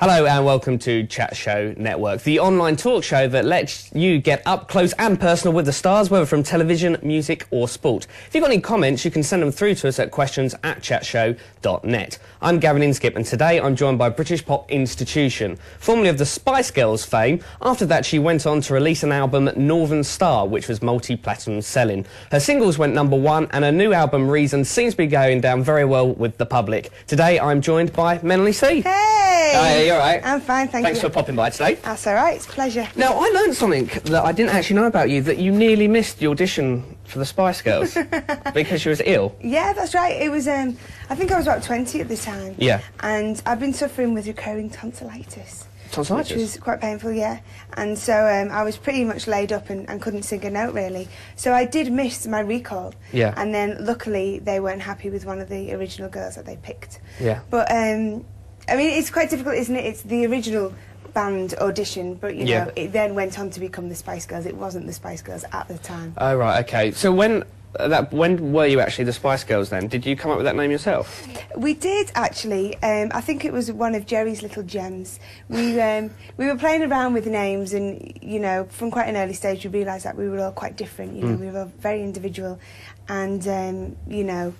Hello and welcome to Chatshow Network, the online talk show that lets you get up close and personal with the stars, whether from television, music or sport. If you've got any comments, you can send them through to us at questions@chatshow.net. I'm Gavin Inskip and today I'm joined by British pop institution, formerly of the Spice Girls fame. After that she went on to release an album, Northern Star, which was multi-platinum selling. Her singles went #1 and her new album, Reason, seems to be going down very well with the public. Today I'm joined by Melanie C. Hey! Hi, you alright? I'm fine, thank you. Thanks for popping by today. That's alright, it's a pleasure. Now, I learned something that I didn't actually know about you, that you nearly missed the audition for the Spice Girls because you was ill. Yeah, that's right. It was, I think I was about 20 at the time. Yeah. And I've been suffering with recurring tonsillitis. Tonsillitis? Which was quite painful, yeah. And so I was pretty much laid up and couldn't sing a note, really. So I did miss my recall. Yeah. And then, luckily, they weren't happy with one of the original girls that they picked. Yeah. But, I mean, it's quite difficult, isn't it? It's the original band audition, but, you know, it then went on to become the Spice Girls. It wasn't the Spice Girls at the time. Oh, right, OK. So when were you actually the Spice Girls, then? Did you come up with that name yourself? We did, actually. I think it was one of Jerry's little gems. We were playing around with names and, you know, from quite an early stage we realised that we were all quite different, you know, we were very individual and, you know,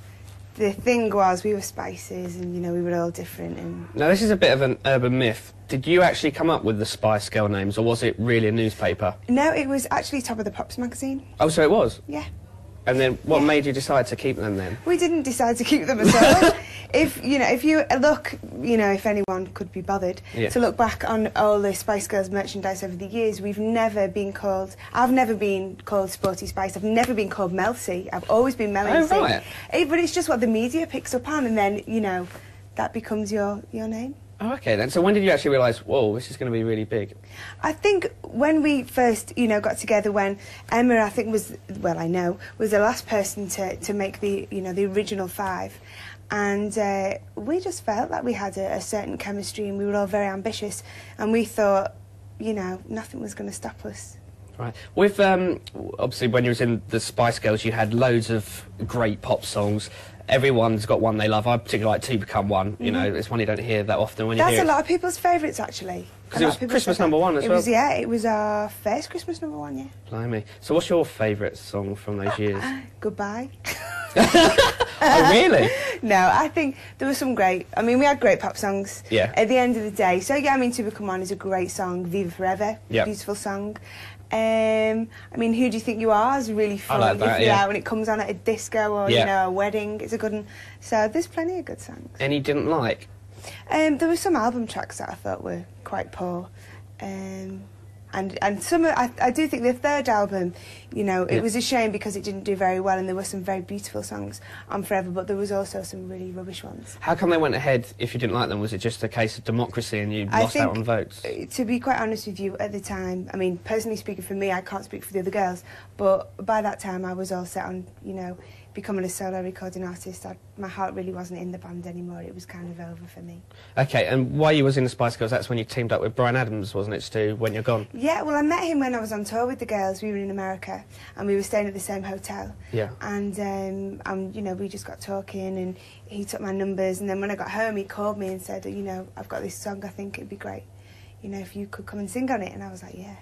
the thing was, we were spices and, you know, we were all different. And now, this is a bit of an urban myth. Did you actually come up with the Spice Girl names, or was it really a newspaper? No, it was actually Top of the Pops magazine. Oh, so it was? Yeah. And then what made you decide to keep them then? We didn't decide to keep them at all. If you look, you know, if anyone could be bothered to look back on all the Spice Girls merchandise over the years, we've never been called. I've never been called Sporty Spice. I've never been called Mel C. I've always been Melanie C. Oh, right. But it's just what the media picks up on, and then, you know, that becomes your name. Oh, OK then. So when did you actually realise, whoa, this is going to be really big? I think when we first, you know, got together, when Emma, I think was the last person to make the, you know, the original 5. And we just felt like we had a certain chemistry and we were all very ambitious. And we thought, you know, nothing was going to stop us. Right. With, obviously, when you was in the Spice Girls, you had loads of great pop songs. Everyone's got one they love. I particularly like To Become One. You know, it's one you don't hear that often when you hear it. That's a lot of people's favourites, actually. Because it was Christmas #1 as well. It was our first Christmas #1, yeah. Blimey. So what's your favourite song from those years? Goodbye. Oh, really? No, I think there were some great... I mean, we had great pop songs at the end of the day. So, yeah, I mean, To Become One is a great song. Viva Forever, beautiful song. I mean, Who Do You Think You Are is really fun. I like that, if you're out when it comes on at a disco or, you know, a wedding. It's a good one. So there's plenty of good songs. Any you didn't like? There were some album tracks that I thought were quite poor. And some, I do think the third album, you know, it was a shame because it didn't do very well and there were some very beautiful songs on Forever, but there was also some really rubbish ones. How come they went ahead if you didn't like them? Was it just a case of democracy and you lost out on votes? To be quite honest with you, at the time, I mean, personally speaking for me, I can't speak for the other girls, but by that time I was all set on, you know, becoming a solo recording artist. My heart really wasn't in the band anymore. It was kind of over for me. OK, and while you was in the Spice Girls, that's when you teamed up with Bryan Adams, wasn't it, to When You're Gone? Yeah, well, I met him when I was on tour with the girls. We were in America, and we were staying at the same hotel. Yeah. And, you know, we just got talking, and he took my numbers, and then when I got home, he called me and said, you know, I've got this song, I think it'd be great, you know, if you could come and sing on it. And I was like, yeah.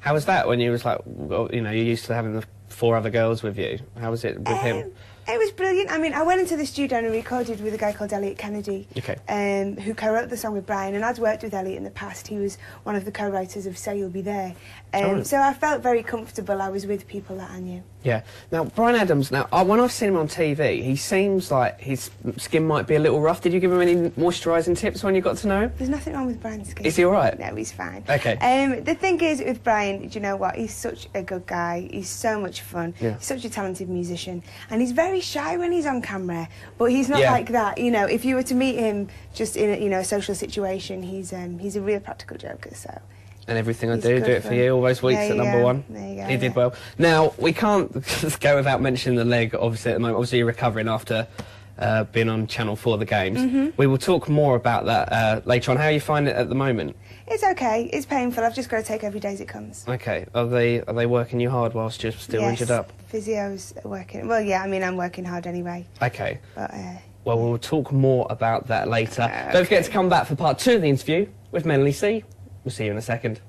How was that when you was like, well, you know, you're used to having the 4 other girls with you? How was it with him? It was brilliant. I mean, I went into the studio and recorded with a guy called Elliot Kennedy, who co-wrote the song with Bryan, and I'd worked with Elliot in the past. He was one of the co-writers of Say You'll Be There. So I felt very comfortable. I was with people that I knew. Yeah. Now, Bryan Adams, when I've seen him on TV, he seems like his skin might be a little rough. Did you give him any moisturising tips when you got to know him? There's nothing wrong with Bryan's skin. Is he all right? No, he's fine. OK. The thing is with Bryan, do you know what? He's such a good guy. He's so much fun. Yeah. He's such a talented musician. And he's very shy when he's on camera, but he's not like that. You know, if you were to meet him just in a, you know, a social situation, he's a real practical joker, so... And everything I do it for you, all those weeks at #1. There you go. He did well. Now, we can't just go without mentioning the leg, obviously, at the moment. Obviously, you're recovering after being on Channel 4, the Games. We will talk more about that later on. How you find it at the moment? It's okay. It's painful. I've just got to take every day as it comes. OK. Are they working you hard whilst you're still injured up? Physio's working. Well, yeah, I mean, I'm working hard anyway. OK. But, well, we'll talk more about that later. Don't forget to come back for part 2 of the interview with Melanie C. We'll see you in a second.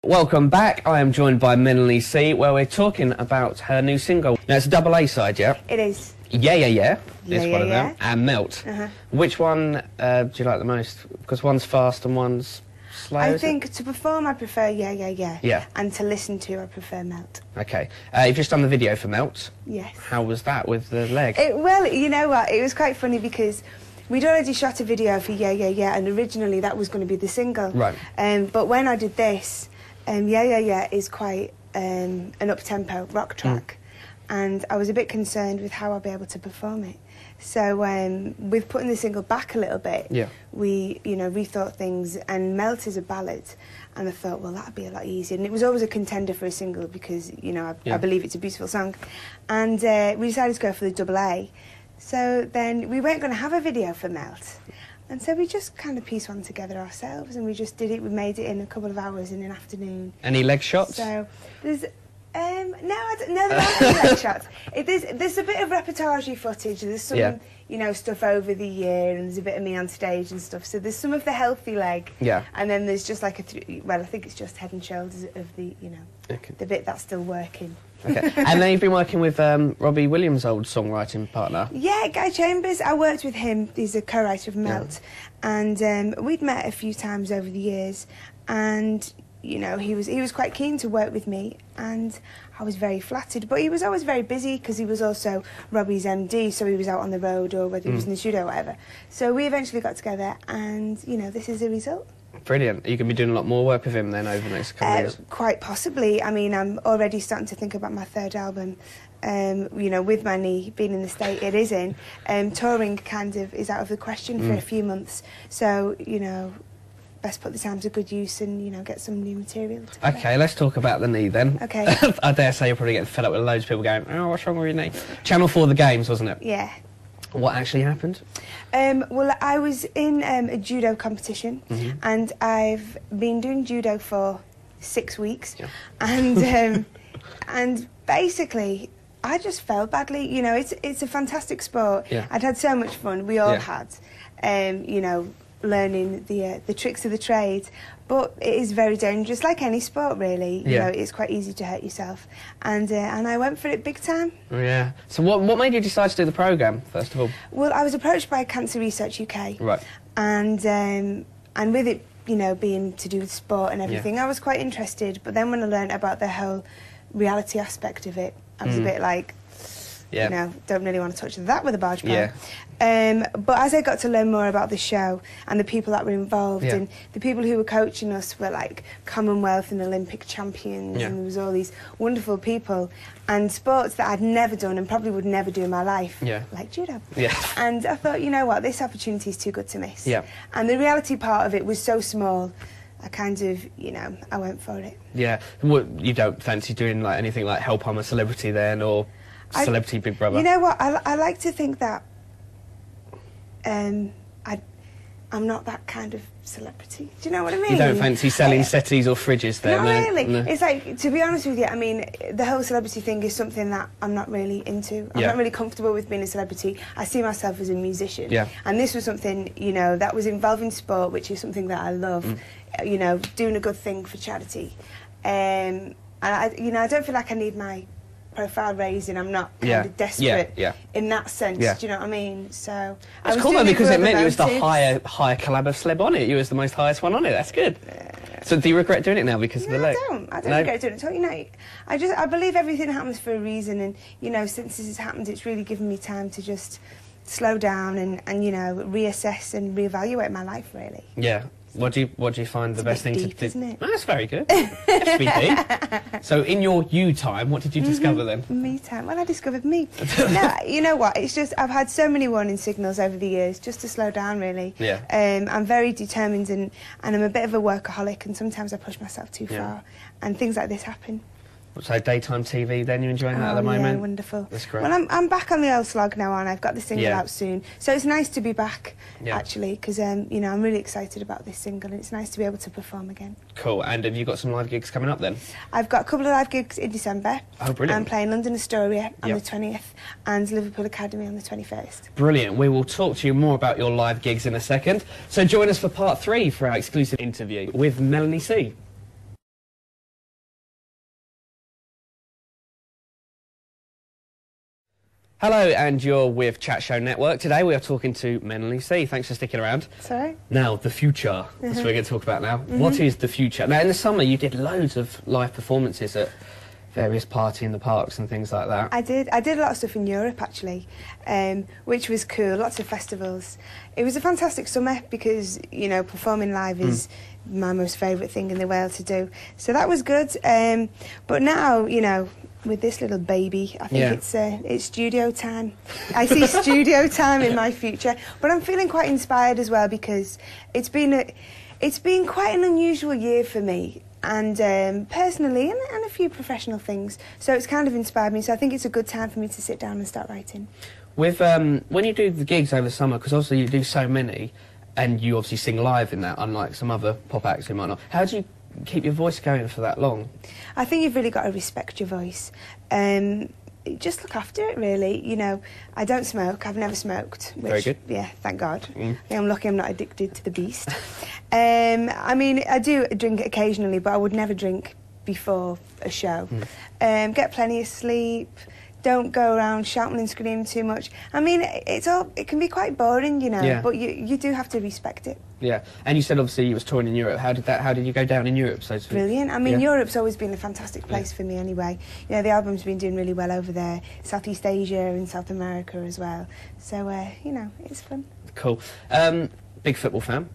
Welcome back. I am joined by Melanie C, where we're talking about her new single. Now, it's a double A side, yeah? It is. Yeah, yeah, yeah. Yeah, It's one of yeah, them. And Melt. Uh-huh. Which one do you like the most? Because one's fast and one's slow. I think to perform I prefer Yeah, Yeah, Yeah. Yeah. And to listen to I prefer Melt. Okay. You've just done the video for Melt. Yes. How was that with the leg? Well, you know what? It was quite funny because we'd already shot a video for Yeah, Yeah, Yeah, and originally that was going to be the single. Right. But when I did this, Yeah, Yeah, Yeah is quite an up-tempo rock track. And I was a bit concerned with how I'll be able to perform it. So with putting the single back a little bit, Yeah. we, rethought things, and Melt is a ballad, and I thought, well, that'd be a lot easier. And it was always a contender for a single because, I believe it's a beautiful song. And we decided to go for the double A. So then we weren't going to have a video for Melt. And so we just kind of pieced one together ourselves, and we just did it. We made it in a couple of hours in an afternoon. Any leg shots? So there's... no, there aren't any leg shots. There's a bit of repertory footage. There's some, stuff over the year, and there's a bit of me on stage and stuff. So there's some of the healthy leg. Yeah. And then there's just like I think it's just head and shoulders of the, the bit that's still working. Okay. And then you've been working with Robbie Williams' old songwriting partner. Yeah, Guy Chambers. I worked with him. He's a co-writer of Melt. Yeah. And we'd met a few times over the years. And, he was quite keen to work with me. And I was very flattered. But he was always very busy because he was also Robbie's MD. So he was out on the road or whether he was in the studio or whatever. So we eventually got together and, this is the result. Brilliant. Are you going to be doing a lot more work with him then over the next couple of years? Quite possibly. I mean, I'm already starting to think about my third album. With my knee being in the state it is in, touring kind of is out of the question for a few months. So, best put the time to good use and, get some new material together. Okay, let's talk about the knee then. Okay. I dare say you're probably getting fed up with loads of people going, oh, what's wrong with your knee? Channel 4 The Games, wasn't it? Yeah. What actually happened? Well, I was in a judo competition, and I've been doing judo for 6 weeks, and basically I just felt badly. It's a fantastic sport. Yeah. I'd had so much fun. We all had, learning the tricks of the trade. But it is very dangerous, like any sport, really. You know, it's quite easy to hurt yourself. And I went for it big time. Yeah. So what made you decide to do the programme, first of all? Well, I was approached by Cancer Research UK. Right. And with it, being to do with sport and everything, I was quite interested. But then when I learned about the whole reality aspect of it, I was a bit like, don't really want to touch that with a barge pole. Yeah. But as I got to learn more about the show and the people that were involved, and the people who were coaching us were like Commonwealth and Olympic champions, and there was all these wonderful people, and sports that I'd never done and probably would never do in my life, like judo. Yeah. And I thought, you know what, this opportunity is too good to miss. Yeah. And the reality part of it was so small, I kind of, I went for it. Yeah. What, you don't fancy doing like anything like Help I'm a Celebrity then, or Celebrity Big Brother? You know what, I like to think that I'm not that kind of celebrity. Do you know what I mean? You don't fancy selling settees or fridges then? Not really. No. It's like, to be honest with you, I mean, the whole celebrity thing is something that I'm not really into. I'm not really comfortable with being a celebrity. I see myself as a musician. Yeah. And this was something, that was involving sport, which is something that I love, doing a good thing for charity. And I don't feel like I need my profile raising. I'm not kind of desperate in that sense. Yeah. Do you know what I mean? So it's cool though, because it meant you was the higher collab of celeb on it. You was the most highest one on it. That's good. So do you regret doing it now because of the leg? I don't regret doing it at all. I believe everything happens for a reason, and since this has happened, it's really given me time to just slow down and reassess and reevaluate my life, really. Yeah. What do you find the best thing to do? Isn't it? Oh, that's very good. That's deep. So in your you time, what did you discover then? Me time. Well, I discovered me. No, you know what? It's just I've had so many warning signals over the years, just to slow down, really. Yeah. I'm very determined and I'm a bit of a workaholic, and sometimes I push myself too far, and things like this happen. So daytime TV, then you're enjoying that at the moment? Yeah, wonderful. That's great. Well, I'm back on the old slog now, and I've got the single out soon. So it's nice to be back, actually, because, you know, I'm really excited about this single, and it's nice to be able to perform again. Cool. And have you got some live gigs coming up then? I've got a couple of live gigs in December. Oh, brilliant. I'm playing London Astoria on the 20th and Liverpool Academy on the 21st. Brilliant. We will talk to you more about your live gigs in a second. So join us for part 3 for our exclusive interview with Melanie C. Hello, and you're with Chatshow Network. Today we are talking to Melanie C. Thanks for sticking around. Sorry. Now, the future. That's what we're going to talk about now. What is the future? Now, in the summer you did loads of live performances at various party in the parks and things like that. I did a lot of stuff in Europe, actually, which was cool, lots of festivals. It was a fantastic summer because, you know, performing live is my most favourite thing in the world to do. So that was good. But now, you know, with this little baby, I think it's studio time. I see studio time in my future. But I'm feeling quite inspired as well because it's been quite an unusual year for me. And personally, and a few professional things. So it's kind of inspired me. So I think it's a good time for me to sit down and start writing. With when you do the gigs over the summer, because obviously you do so many, and you obviously sing live in that, unlike some other pop acts who might not. How do you keep your voice going for that long? I think you've really got to respect your voice. Just look after it, really. You know, I don't smoke. I've never smoked. Which, very good. Yeah, thank God. I'm lucky I'm not addicted to the beast. I mean, I do drink occasionally, but I would never drink before a show. Get plenty of sleep. Don't go around shouting and screaming too much. I mean, it can be quite boring, you know, but you do have to respect it. Yeah, and you said obviously you was touring in Europe. How did you go down in Europe? So brilliant. I mean, Europe's always been a fantastic place for me anyway. You know, the album's been doing really well over there, Southeast Asia and South America as well. So, you know, it's fun. Cool. Big football fan.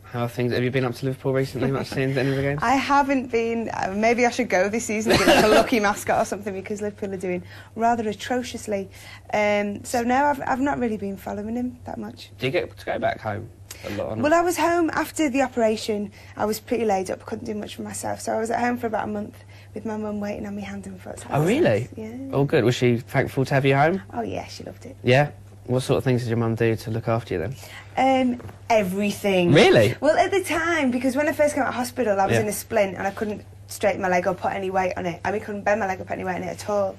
How are things? Have you been up to Liverpool recently? Much seen any of the games? I haven't been. Maybe I should go this season and be like a lucky mascot or something because Liverpool are doing rather atrociously. So no, I've not really been following him that much. Do you get to go back home a lot? Well, I was home after the operation. I was pretty laid up, couldn't do much for myself, so I was at home for about a month with my mum waiting on me hand and foot. So oh really? Nice. Yeah. Oh good. Was she thankful to have you home? Oh yeah, she loved it. Yeah. What sort of things did your mum do to look after you then? Everything. Really? Well, at the time, because when I first came out of hospital, I was in a splint and I couldn't straighten my leg or put any weight on it. I mean, couldn't bend my leg or put any weight on it at all.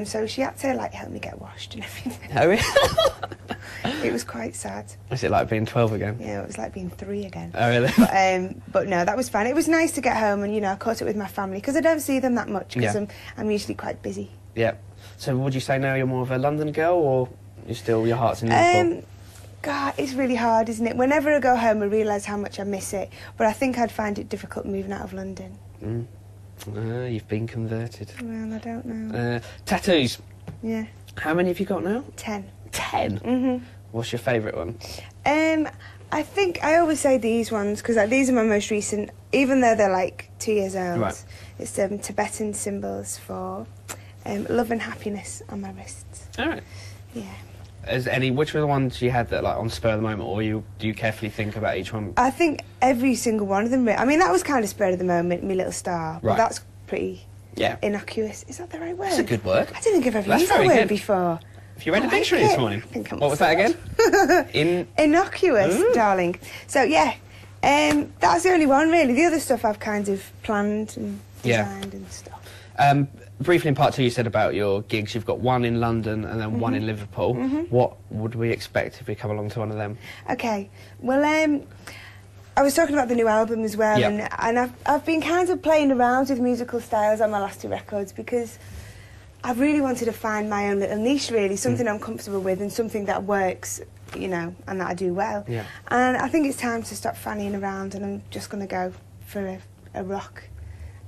So she had to, like, help me get washed and everything. Oh, really? It was quite sad. Was it like being 12 again? Yeah, it was like being 3 again. Oh, really? But no, that was fine. It was nice to get home and, you know, I caught it with my family because I don't see them that much because I'm usually quite busy. Yeah. So would you say now you're more of a London girl or... your heart's in Liverpool? God, it's really hard, isn't it? Whenever I go home, I realise how much I miss it. But I think I'd find it difficult moving out of London. You've been converted. Well, I don't know. Tattoos? Yeah. How many have you got now? 10. 10? What's your favourite one? I think I always say these ones, because like, these are my most recent, even though they're like 2 years old. Right. It's Tibetan symbols for love and happiness on my wrists. All right. Yeah. Which were the ones you had that like on spur of the moment, or do you carefully think about each one? I think every single one of them. I mean, that was kind of spur of the moment, my little star. Right. But that's pretty innocuous. Is that the right word? That's a good word. I didn't think I've ever used that word before. Have you read a dictionary this morning? What was that again? Innocuous, darling. So yeah, that's the only one really. The other stuff I've kind of planned and designed and stuff. Briefly in part 2 you said about your gigs, you've got one in London and then one in Liverpool. What would we expect if we come along to one of them? Okay, well I was talking about the new album as well and I've been kind of playing around with musical styles on my last 2 records because I've really wanted to find my own little niche really, something I'm comfortable with and something that works, you know, and that I do well. Yeah. And I think it's time to stop fannying around and I'm just going to go for a rock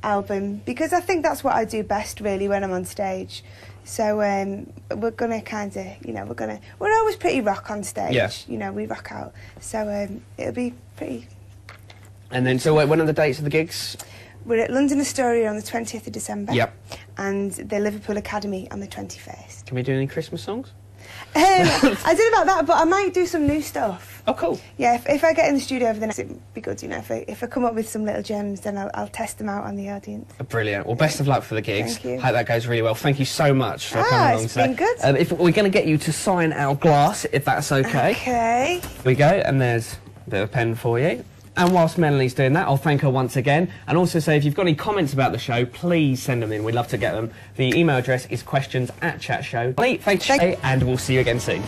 album because I think that's what I do best really when I'm on stage. So we're gonna kind of, you know, we're always pretty rock on stage. You know, we rock out. So it'll be pretty. And then, so when are the dates of the gigs? We're at London Astoria on the 20th of December. Yep. And the Liverpool Academy on the 21st. Can we do any Christmas songs? I did about that, but I might do some new stuff. Oh, cool. Yeah, if I get in the studio over the next, it'd be good, you know. If I come up with some little gems, then I'll test them out on the audience. Brilliant. Well, best of luck for the gigs. Thank you. Hope that goes really well. Thank you so much for coming along it's today. been good. If we're going to get you to sign our glass, if that's okay. Okay. Here we go, and there's a bit of a pen for you. And whilst Melanie's doing that, I'll thank her once again. And also say, if you've got any comments about the show, please send them in. We'd love to get them. The email address is questions@chatshow. Thanks, and we'll see you again soon.